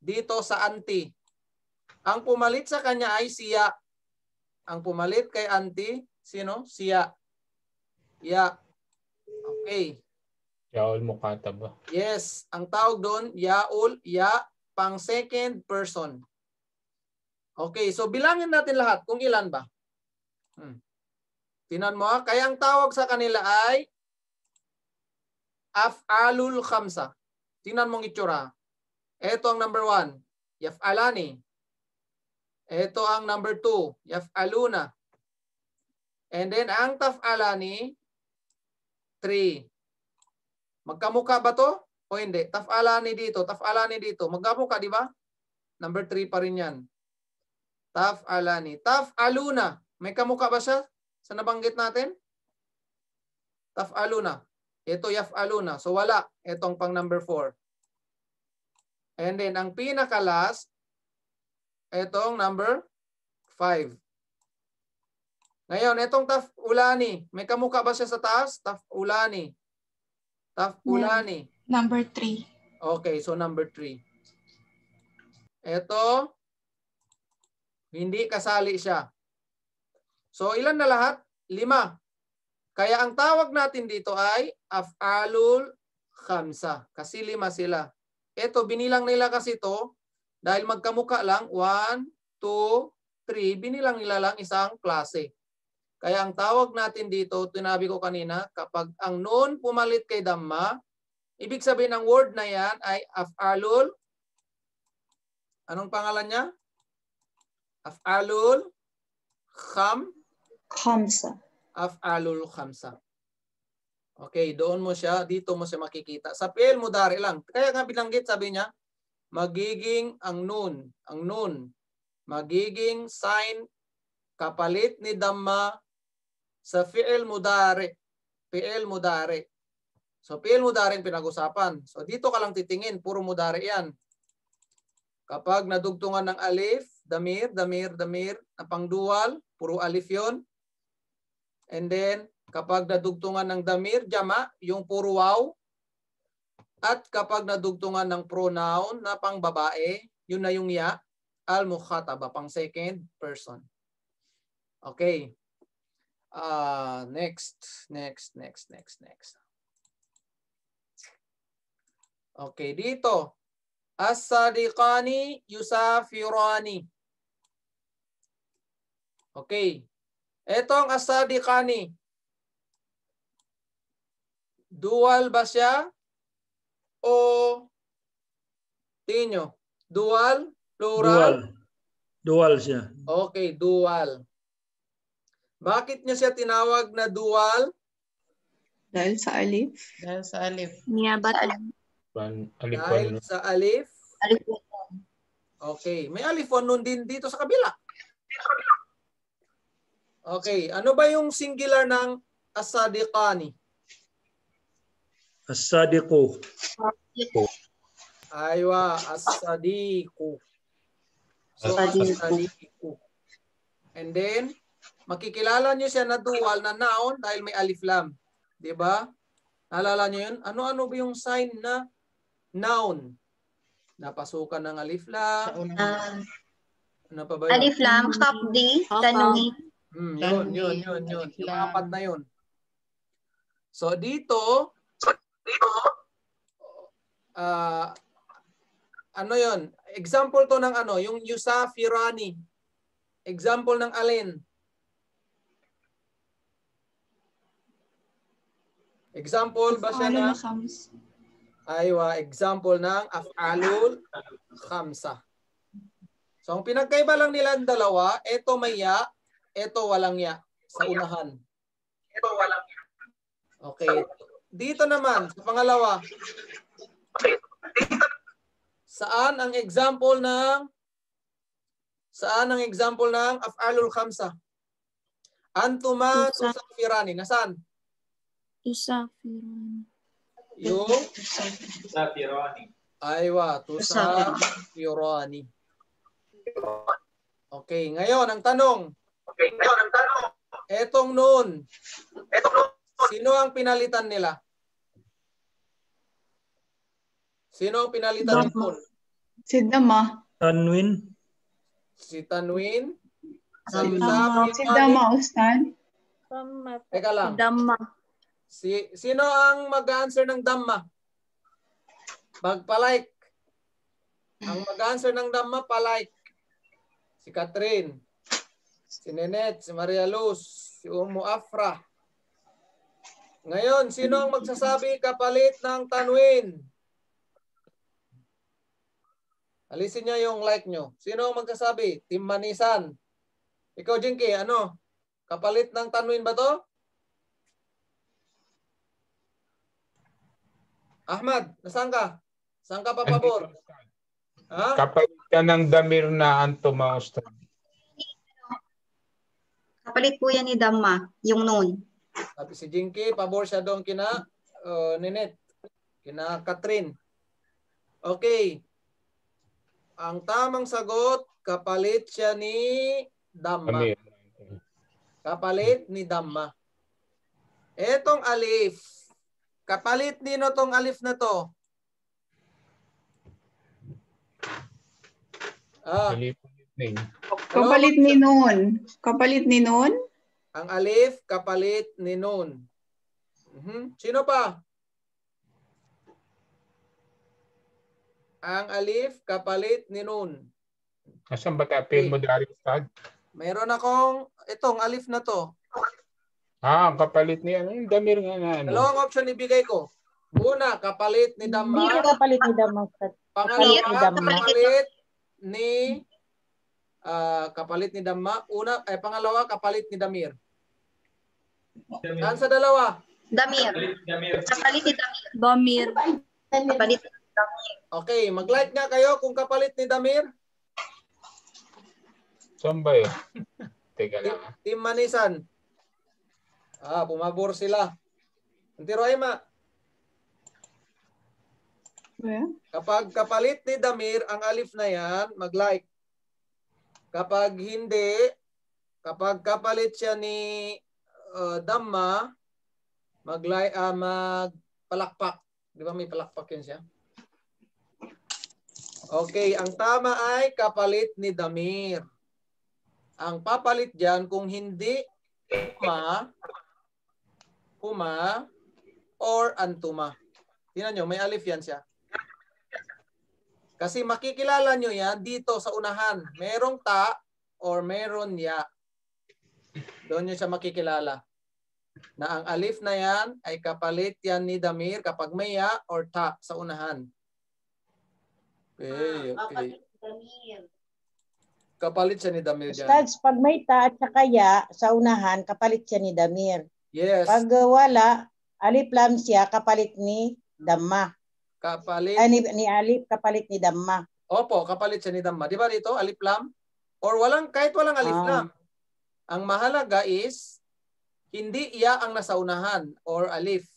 Dito sa anti. Ang pumalit sa kanya ay siya. Ang pumalit kay anti, sino? Siya. Ya. Okay. Yaul mukataba. Yes, ang tawag doon, yaul, ya, pang second person. Okay, so bilangin natin lahat kung ilan ba. Tinan mo, kaya ang tawag sa kanila ay af'alul khamsa. Tingnan mong itsura. Ito ang number 1, yaf'alani. Ito ang number 2, yaf'aluna. And then ang taf'alani, 3. Magkamukha ba to? O hindi? Taf'alani dito, taf'alani dito. Magkamukha, di ba? Number 3 pa rin yan. Taf'alani. Taf'aluna. May kamukha ba siya sa nabanggit natin? Taf'aluna. Ito yaf'aluna. So wala. Itong pang number 4. And then ang pinaka-last, itong number 5. Ngayon, itong taf'ulani. May kamukha ba siya sa taas? Taf'ulani. Taf'ulani. Number 3. Okay, so number 3. Ito, hindi kasali siya. So, ilan na lahat? 5. Kaya ang tawag natin dito ay af'alul khamsa. Kasi 5 sila. Ito, binilang nila kasi ito dahil magkamukha lang. 1, 2, 3. Binilang nila lang isang klase. Kaya ang tawag natin dito, tinabi ko kanina, kapag ang nun pumalit kay damma, ibig sabihin ng word na yan ay af'alul. Anong pangalan niya? Af'alul khamsa. Af'alul khamsa. Okay, doon mo siya, dito mo siya makikita. Sa fi'il mudari lang. Kaya nga binanggit, sabi niya, magiging ang nun, magiging sign kapalit ni damma sa fi'il mudari. Fi'il mudari. So, fi'il mudari pinag-usapan. So, dito ka lang titingin. Puro mudari yan. Kapag nadugtungan ng alif, damir, na pangdual, puro alif yon. And then, kapag nadugtungan ng damir, jama, yung puro wow. At kapag nadugtungan ng pronoun na pangbabae, yun na yung ya. al-mukhataba, pang second person. Okay. Next. Okay, dito. As-sadiqani yusafirani. Okay. Etong as-sadiqani. Dual ba siya? O tingin nyo? Dual? Plural? Dual siya. Okay, dual. Bakit niya siya tinawag na dual? Dahil sa alif. Dahil sa alif. Niyabatan. Dahil sa alif. Okay. May alif one nun din dito sa kabila. Okay. Ano ba yung singular ng as-sadiqani? As-sadiqu. Aywa, as-sadiqu. So, as-sadiqu. And then, makikilala nyo siya na dual na noun dahil may alif lam. Diba? Naalala nyo yun? Ano-ano ba yung sign na noun? Napasukan ng alif lam. Ano pa ba yun? Alif lam, khafdi, tanwin. Yun. Yung apat na yun. So, dito, ano yun? Example to ng ano? Yung yusafirani. Example ng alin? Example ba siya na? Aywa, example ng af'alul khamsa. So, ang pinagkaiba lang nila ang dalawa, ito may ya, ito walang ya sa unahan. Ito walang ya. Okay. Dito naman, sa pangalawa. Saan ang example ng af'alul khamsa? Antuma tusafirani. Nasaan? Tusafirani. Yung? Tusafirani. Aywa, tusafirani. Okay, ngayon ang tanong. Etong noon. Sino ang pinalitan nila? Sino ang pinalitan ng noon? Si Dama. Tanwin. Si Tanwin. Si Dama, Ustad. Teka lang. Dama. Sino ang mag-answer ng Dhamma? Magpalike. Ang mag-answer ng Dhamma, palike. Si Catherine. Si Nenet. Si Maria Luz. Si Umu Afra. Ngayon, sino ang magsasabi kapalit ng Tanwin? Alisin niyo yung like nyo. Sino ang magsasabi? Team Manisan. Ikaw, Jinky, ano? Kapalit ng Tanwin ba to? Ahmad, nasaan ka? Saan ka papabor? Ha? Kapalit ka ng damir na antuma, Ustad. Kapalit po yan ni Dhamma, yung noon. Sabi si Jinky, pabor siya doon kina Nenet, kina Catherine. Okay. Ang tamang sagot, kapalit siya ni Dhamma. Kapalit ni Dhamma. Etong alif. Kapalit nino tong alif na to. Kapalit ni Nun. Kapalit ni Nun? Ang alif, kapalit ni Nun. Sino pa? Ang alif, kapalit ni Nun. Asan ba tapin mo dari, Ustad? Mayroon akong itong alif na to. Kapalit niya. Yung damir nga na. Dalawang option ibigay ko. Una, kapalit ni Dhamma. Hindi kapalit ni Dhamma. Pangalawa, kapalit ni Dhamma. Pangalawa, kapalit ni Damir. Saan sa dalawa? Damir. Kapalit ni Damir. Damir. Kapalit ni Damir. Okay, mag-like nga kayo kung kapalit ni Damir. Saan ba yun? Teka lang. Team Manisan. Pumabor sila. Antiro Aima. Kapag kapalit ni Damir ang alif na yan, mag-like. Kapag hindi, kapag kapalit siya ni Dhamma, magpalakpak. Di ba may palakpak yun siya? Okay, ang tama ay kapalit ni damir. Ang papalit diyan kung hindi huma or antuma. Tingnan nyo, may alif yan siya. Kasi makikilala nyo yan dito sa unahan. Merong ta or meron ya. Doon nyo siya makikilala. Na ang alif na yan ay kapalit yan ni damir kapag may ya or ta sa unahan. Okay, okay. Kapalit siya ni damir dyan. Ustads, pag may ta at saka ya sa unahan, kapalit siya ni damir. Yes. Pag wala, alif lam siya, kapalit ni damma. Kapalit. Ni alif, kapalit ni damma. Opo, kapalit siya ni damma. Di ba dito, alif lam? Or kahit walang alif lam. Ang mahalaga is, hindi iya ang nasa unahan or alif.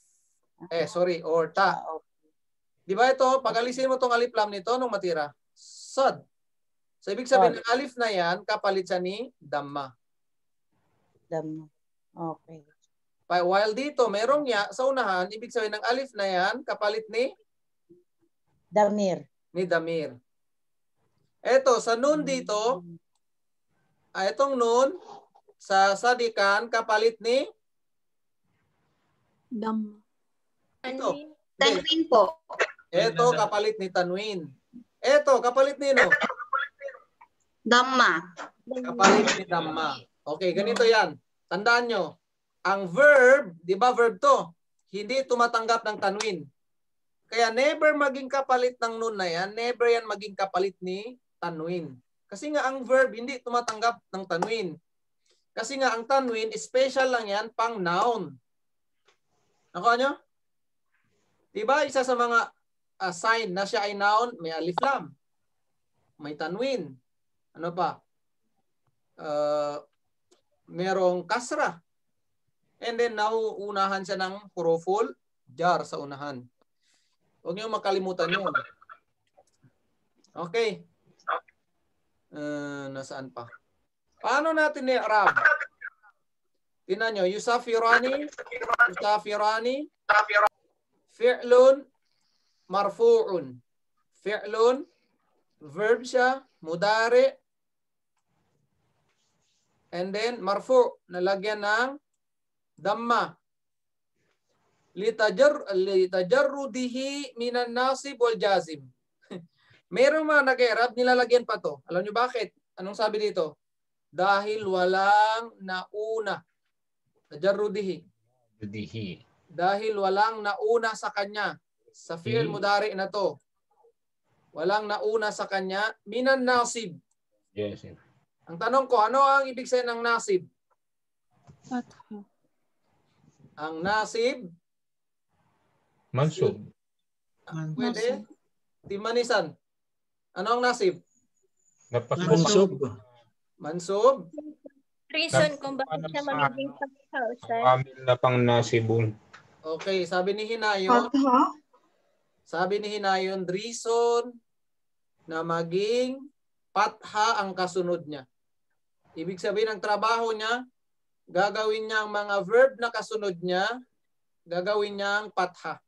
Or ta. Di ba ito, pag alisin mo tong alif lam nito, anong matira? Sad. So, ibig sabihin, ng alif na yan, kapalit siya ni damma. Damma. Okay. While dito, merong ya sa unahan, ibig sabihin ng alif na yan, kapalit ni damir. Ni damir. Eto, sa nun dito, itong nun, sa sadikan, kapalit ni damma. Ito. Tanwin po. Ito, kapalit ni tanwin. Ito, kapalit ni no? Damma. Kapalit ni damma. Okay, ganito yan. Tandaan nyo, ang verb, di ba verb to? Hindi tumatanggap ng tanwin. Kaya never maging kapalit ng nun na yan, never yan maging kapalit ni tanwin. Kasi nga ang verb hindi tumatanggap ng tanwin. Kasi nga ang tanwin, special lang yan pang noun. Nakuha nyo? Diba isa sa mga sign na siya ay noun, may alif lam, may tanwin. Ano pa? Merong kasra. And then nauunahan siya ng huruful jar sa unahan. Huwag niyo makalimutan yun. Okay. Nasaan pa? Paano natin i-arab? Tingnan nyo. Yusafirani. Fi'lun marfu'un. Fi'lun, verb siya, mudari. And then marfu', nalagyan ng damma. Litajarrudihi minan nasib wal jazim. Merong mga nag-i'rab, nilalagyan pa to. Alam nyo bakit? Anong sabi dito? Dahil walang nauna. Tajarrudihi. Dahil walang nauna sa kanya. Sa fi'il mudari na to. Walang nauna sa kanya. Minan nasib. Yes. Ang tanong ko, ano ang ibig sabihin ng nasib? Fatha. Ang nasib? Mansub. Pwede? Timanisan. Ano ang nasib? Mansub. Mansub? Reason kung bakit siya magiging fatha, Ustad. Kamil na pang nasibun. Okay, sabi ni Hinayon. Sabi ni Hinayon, reason na maging patha ang kasunod niya. Ibig sabihin, ang trabaho niya, gagawin niya ang mga verb na kasunod niya, gagawin niya ang patha.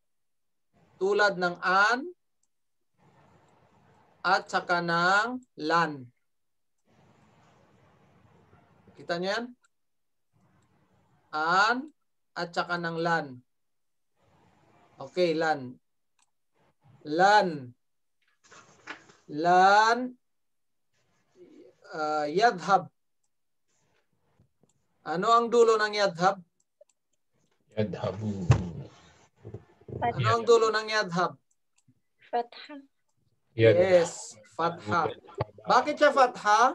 Tulad ng an at saka ng lan. Kita niyo yan? An at saka ng lan. Okay, lan. Lan. Lan. Yadhab. Ano ang dulo ng yadhab? Yadhabu. Ano ang dulo ng yadhab? Fatha. Yes, fatha. Bakit siya fatha?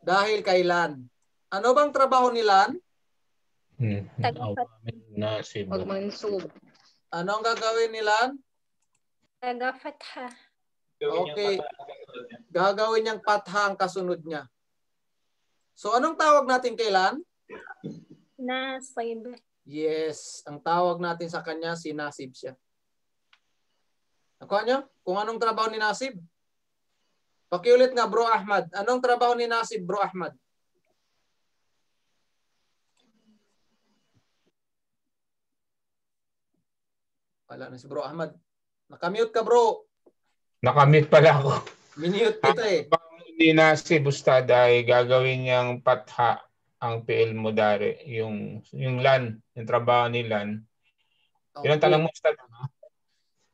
Dahil kay lan. Ano bang trabaho ni lan? Nasib. Magmansub. Ano ang gagawin ni lan? Taga-fatha. Okay. Gagawin niyang patha ang kasunod niya. So anong tawag natin kay lan? Nasib. Yes. Ang tawag natin sa kanya, si nasib siya. Nakuha niyo? Kung anong trabaho ni nasib? Pakiulit nga, Bro Ahmad. Anong trabaho ni nasib, Bro Ahmad? Wala na si Bro Ahmad. Nakamute ka, bro. Nakamit pala ako. Minute kita eh. Hindi na si Bustad ay gagawin niyang patha ang PL Mudare, yung LAN, yung trabaho ni LAN. Yun ang tanong mo, Bustad.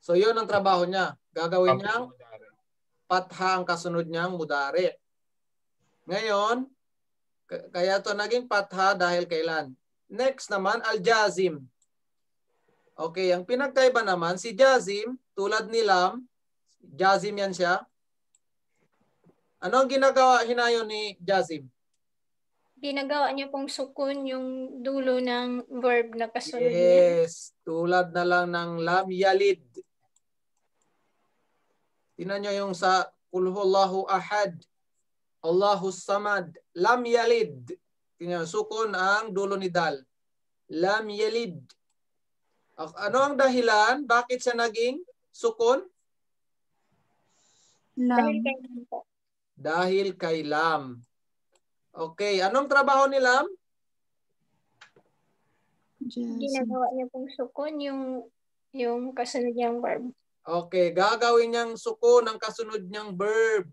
So yun ang trabaho niya. Gagawin niyang patha ang kasunod niyang Mudare. Ngayon, kaya to naging patha dahil kay LAN. Next naman, Al-Jazim. Okay, ang pinagkaiba naman, si Jazim, tulad ni Lam, Jazim yan siya. Ano ang ginagawa hinayon ni Jazim? Ginagawa niya pong sukun yung dulo ng verb na kasunod niya. Yes, tulad na lang ng lam yalid. Tingnan niyo yung sa Qul huwallahu ahad, Allahus samad, lam yalid. Tingnan, sukun ang dulo ni dal. Lam yalid. Ano ang dahilan? Bakit siya naging sukun? Dahil kay Lam po. Dahil kay Lam. Okay, anong trabaho ni Lam? Ginagawa niya pong sukun yung kasunod niyang verb. Okay, gagawin niyang sukun ang kasunod niyang verb.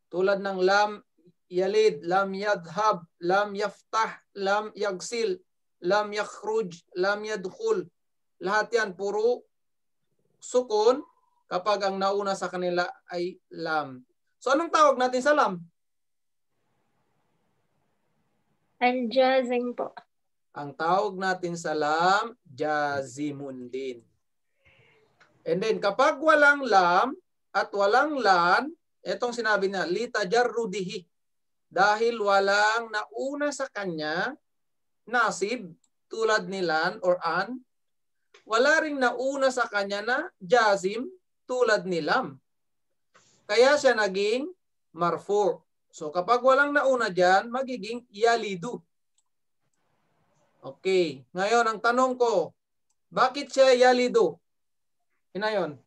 Tulad ng lam yalid, lam yadhab, lam yaftah, lam yagsil, lam yakhruj, lam yadkhul. Lahat yan puro sukun kapag ang nauna sa kanila ay lam. So anong tawag natin sa lam? Al-Jazim po. Ang tawag natin sa lam, jazimun din. And then kapag walang lam at walang lan, itong sinabi niya, litajarrudihi. Dahil walang nauna sa kanya, nasib, tulad ni lan or an, wala ring nauna sa kanya na jazim, tulad ni lam. Kaya siya naging marfu. So kapag walang nauna dyan, magiging yalidu. Okay. Ngayon, ang tanong ko, bakit siya yalidu? Hinayon.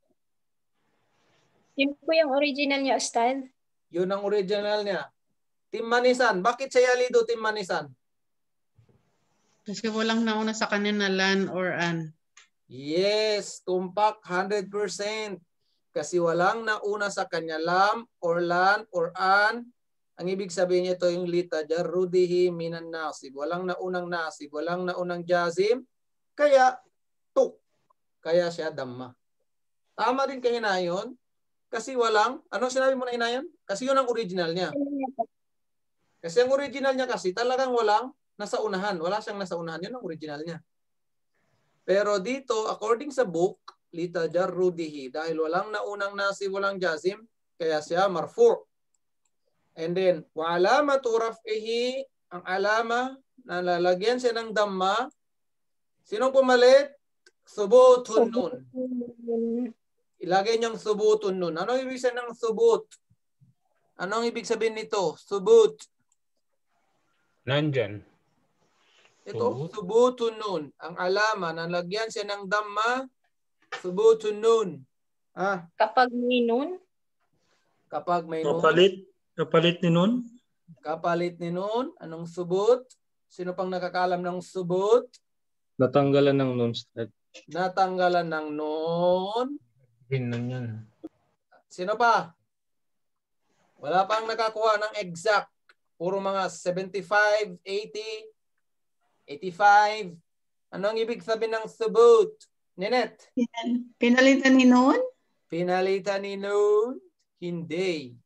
Yun po yung original niya, Ustad. Yun ang original niya. Timmanisan. Bakit siya yalidu, Timmanisan? Kasi walang nauna sa kanya na lan or an. Yes, tumpak 100%. Kasi walang nauna sa kanya lam or lan or an. Ang ibig sabihin nito yung litajarrudihi minan nasib. Walang naunang nasib, walang naunang jazim. Kaya tuk. Kaya siya damma. Tama din kay hinayon. Kasi walang, ano sinabi mo na hinayon? Kasi yun ang original niya. Kasi ang original niya kasi talagang walang nasa unahan. Wala siyang nasa unahan. Yun ang original niya. Pero dito, according sa book, litajarrudihi. Dahil walang naunang nasib, walang jazim, kaya siya marfu'. And then, wa alamatu raf'ihi, ang alama na lalagyan siya ng damma. Sinong pumalit? Subutun nun. Ilagay niyang subutun nun. Ano ibig sabihin ng subut? Anong ibig sabihin nito? Subut. Nandyan. Ito, subutun nun. Ang alama na lagyan siya ng damma, subutun nun. Ah. Kapag may nun? Kapag may nun. Kapalit ni nun? Kapalit ni nun. Anong subut? Sino pang nakakalam ng subut? Natanggalan ng nun. Natanggalan ng nun. Nun yan. Sino pa? Wala pang nakakuha ng exact. Puro mga 75, 80, 85. Ano ang ibig sabihin ng subut? Ninette? Pinalitan ni noon? Pinalitan ni noon? Hindi.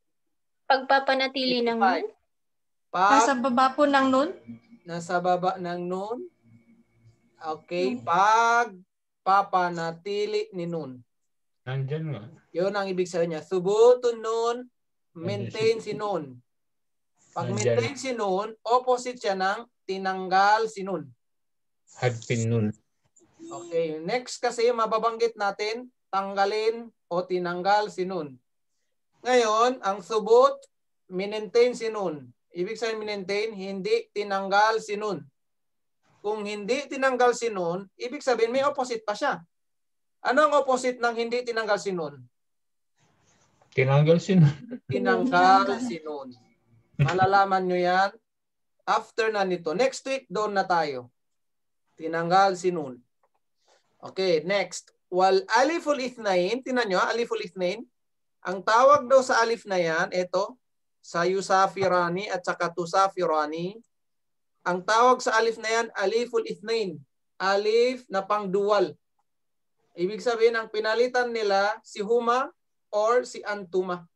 Pagpapanatili ng nun? Nasa baba po ng nun? Nasa baba ng nun. Okay. Pagpapanatili ni nun. Nandyan nga. Yun ang ibig sabihin niya. Subutun nun, maintain si nun. Pag maintain si nun, opposite siya ng tinanggal si nun. Hadpin nun. Okay. Next kasi mababanggit natin, tanggalin o tinanggal si nun. Ngayon, ang subut, minentain si nun. Ibig sabihin minentain, hindi tinanggal si nun. Kung hindi tinanggal si nun, ibig sabihin may opposite pa siya. Ano ang opposite ng hindi tinanggal si nun? Tinanggal si nun. Tinanggal si nun. Malalaman nyo yan after na nito. Next week, doon na tayo. Tinanggal si nun. Okay, next. Wal aliful ithnain, tinan nyo, aliful ithnain. Ang tawag daw sa alif na yan, ito, sa yusafirani at saka tusafirani, ang tawag sa alif na yan, aliful ithnain. Alif na pang-dual. Ibig sabihin, ang pinalitan nila si huma or si antuma.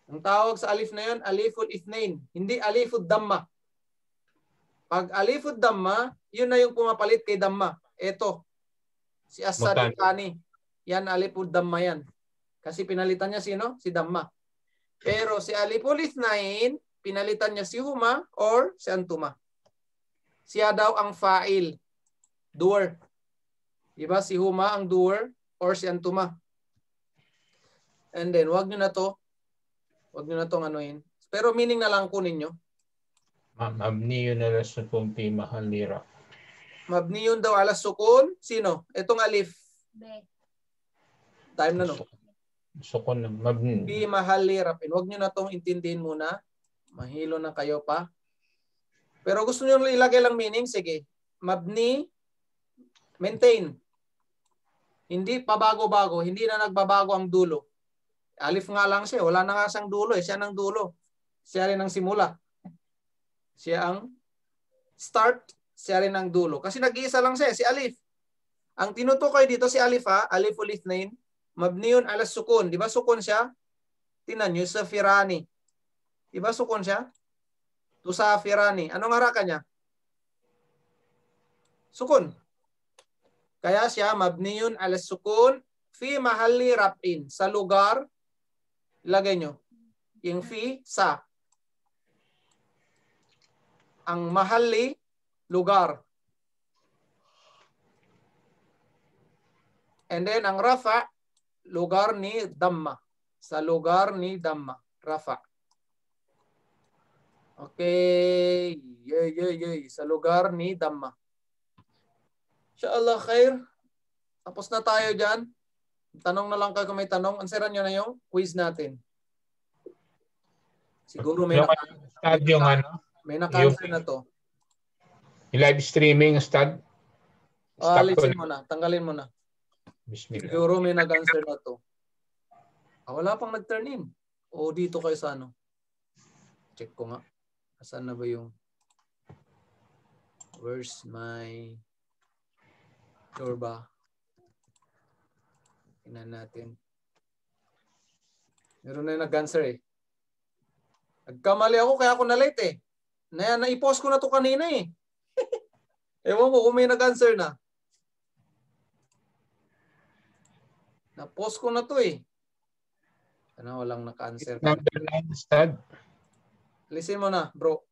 Ang tawag sa alif na yan, aliful ithnain. Hindi aliful damma. Pag aliful damma, yun na yung pumapalit kay damma. Ito, si as-sadiqani. Yan, aliful damma yan. Kasi pinalitan niya sino? Si damma. Pero si aliful ithnain, pinalitan niya si huma or si antuma. Siya daw ang fa'il. Doer. Diba? Si huma ang doer or si antuma. And then, wag nyo na to. Wag nyo na tong anuin. Pero meaning na lang kunin nyo. Mabniyun ala sukun fi mahalli raf. Mabniyun daw ala sukun. Sino? Itong alif. Time na no. Sukun na mabni. Fi mahalli rafin. Wag nyo na tong intindihin muna. Mahilo na kayo pa. Pero gusto nyo ilagay lang meaning, sige. Mabni, maintain. Hindi pabago-bago. Hindi na nagbabago ang dulo. Alif nga lang siya. Wala na nga siyang dulo. Siya ng dulo. Siya rin ang simula. Siya ang start. Siya rin ang dulo. Kasi nag-iisa lang siya. Si alif. Ang tinutukoy dito si alif ha. Aliful ithnain. Mabniyun ala sukun. Di ba sukun siya? Tinan nyo sa firani. Di ba sukun siya? Tusafirani. Anong haraka niya? Sukun. Kaya siya mabniyun ala sukun fi mahalli raf'in. Sa lugar, ilagay nyo. Yung fi, sa. Ang mahalli, lugar. And then ang rafa, lugar ni damma. Sa lugar ni damma. Rafa. Okay. Yay. Sa lugar ni damma. Inshallah khair. Tapos na tayo dyan. Tanong na lang kayo kung may tanong. Answeran nyo na yung quiz natin. Siguro may naka-answer na to. Yung live streaming, Ustad. Alisin mo na. Tanggalin mo na. Bismillah. Siguro may nag-answer na to. Wala pang nag-turn in. O dito kayo sa ano. Check ko nga. Asan na ba yung where's my ba? Tingnan natin. Meron na yung nag-answer eh. Nagkamali ako kaya ako na-late eh. Na-i-post ko na to kanina eh. Ewan ko kung may nag-answer na. Na-post ko na to eh. Ano, walang naka-answer. Number 9, Ustad. Listen mo na, bro.